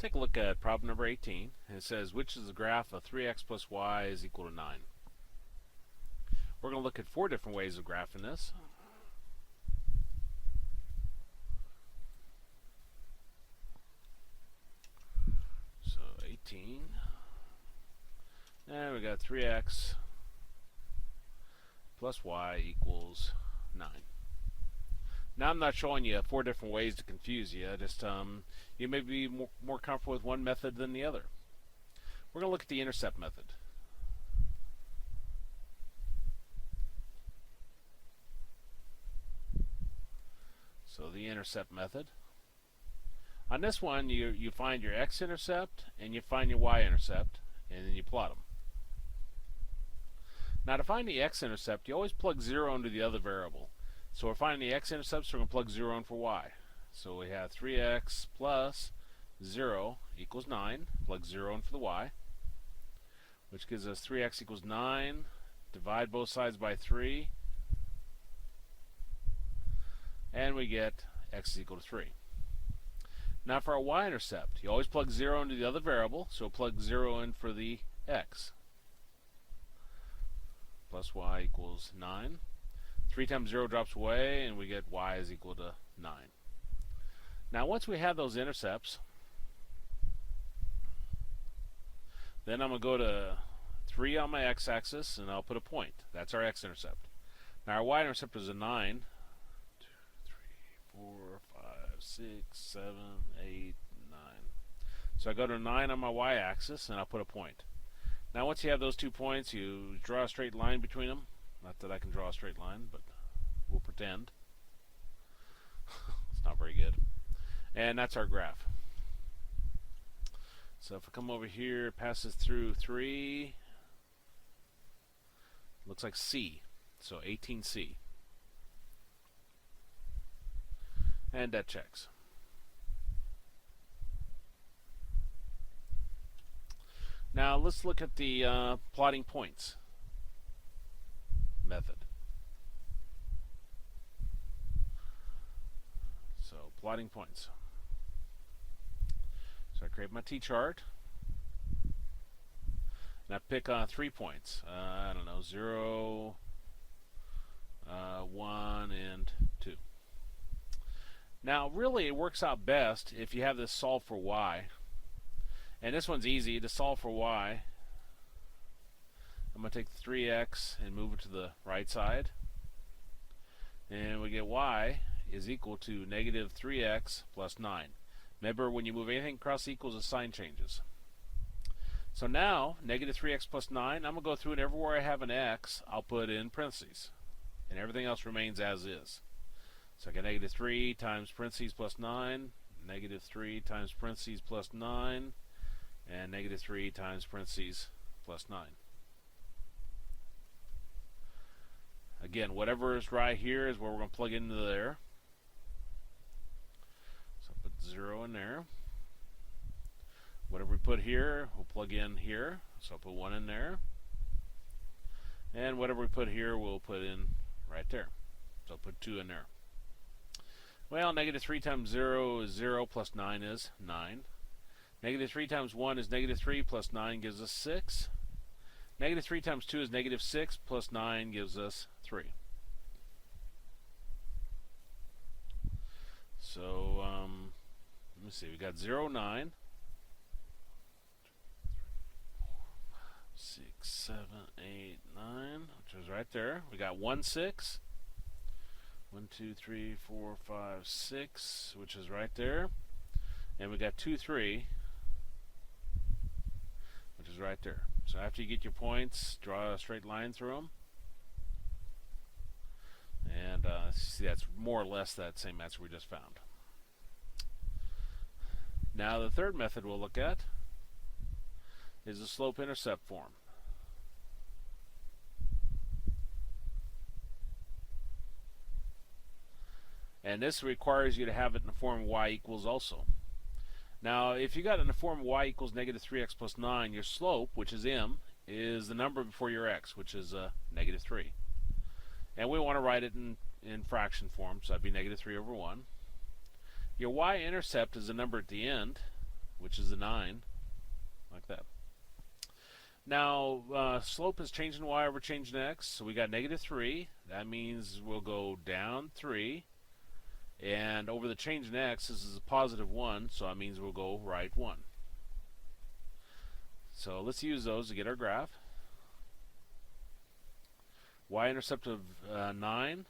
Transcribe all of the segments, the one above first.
Take a look at problem number 18. It says, which is the graph of 3x plus y is equal to 9? We're going to look at 4 different ways of graphing this. So 18. And we got 3x plus y equals 9. Now I'm not showing you 4 different ways to confuse you. Just you may be more comfortable with one method than the other. We're going to look at the intercept method. So the intercept method. On this one, you find your x-intercept and you find your y-intercept, and then you plot them. Now to find the x-intercept, you always plug 0 into the other variable. So we're finding the x-intercept, so we're going to plug 0 in for y. So we have 3x plus 0 equals 9. Plug 0 in for the y, which gives us 3x equals 9. Divide both sides by 3. And we get x is equal to 3. Now for our y-intercept, you always plug 0 into the other variable, so plug 0 in for the x. Plus y equals 9. 3 times 0 drops away, and we get y is equal to 9. Now once we have those intercepts, then I'm going to go to 3 on my x-axis, and I'll put a point. That's our x-intercept. Now our y-intercept is a 9. 2, 3, 4, 5, 6, 7, 8, 9. So I go to 9 on my y-axis, and I'll put a point. Now once you have those 2 points, you draw a straight line between them. Not that I can draw a straight line, but we'll pretend. It's not very good. And that's our graph. So if I come over here, it passes through 3. Looks like C. So 18C. And that checks. Now let's look at the plotting points method. So plotting points. So I create my t-chart, and I pick 3 points. I don't know, 0, 1, and 2. Now really it works out best if you have this solve for y. And this one's easy. To solve for y, I'm going to take 3x and move it to the right side. And we get y is equal to negative 3x plus 9. Remember, when you move anything across equals, the sign changes. So now, negative 3x plus 9, I'm going to go through and everywhere I have an x, I'll put in parentheses. And everything else remains as is. So I get negative 3 times parentheses plus 9, negative 3 times parentheses plus 9, and negative 3 times parentheses plus 9. Again, whatever is right here is where we're going to plug into there. So I'll put 0 in there. Whatever we put here, we'll plug in here. So I'll put 1 in there. And whatever we put here, we'll put in right there. So I'll put 2 in there. Well, negative 3 times 0 is 0, plus 9 is 9. Negative 3 times 1 is negative 3, plus 9 gives us 6. Negative 3 times 2 is negative 6, plus 9 gives us 3. So, let me see, we got 0, 9, 6, 7, 8, 9, which is right there. We got 1, 6. 1, 2, 3, 4, 5, 6, which is right there. And we got 2, 3, which is right there. So after you get your points, draw a straight line through them. And see, that's more or less that same answer we just found. Now the third method we'll look at is the slope-intercept form. And this requires you to have it in the form y equals also. Now, if you got it in the form y equals negative 3x plus 9, your slope, which is m, is the number before your x, which is negative 3. And we want to write it in fraction form, so that'd be negative 3 over 1. Your y-intercept is the number at the end, which is the 9, like that. Now, slope is changing y over changing x, so we got negative 3. That means we'll go down 3. And over the change in x, this is a positive 1, so that means we'll go right 1. So let's use those to get our graph. Y-intercept of 9,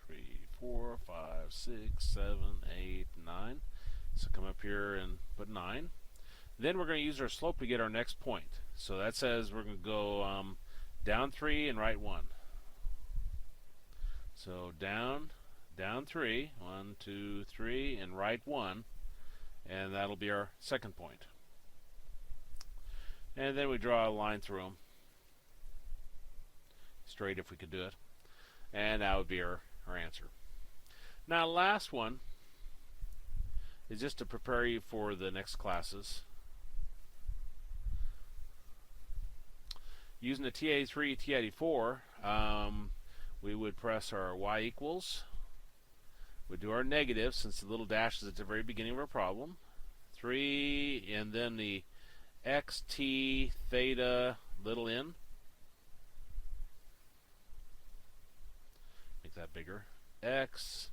3, 4, 5, 6, 7, 8, 9. So come up here and put 9. Then we're going to use our slope to get our next point. So that says we're going to go down 3 and right 1. So down 3, 1, 2, 3, and right 1. And that'll be our second point. And then we draw a line through them. Straight if we could do it. And that would be our answer. Now, last one is just to prepare you for the next classes. Using the T83, T84, we would press our y equals. We'd do our negative, since the little dash is at the very beginning of our problem. 3, and then the xt theta little n. Make that bigger. X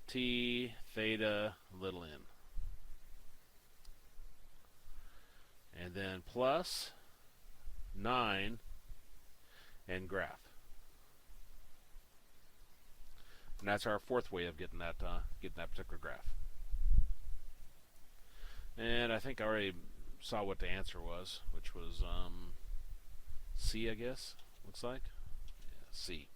t theta little n. And then plus 9 and graph. And that's our fourth way of getting that particular graph. And I think I already saw what the answer was, which was C, I guess. Looks like. Yeah, C.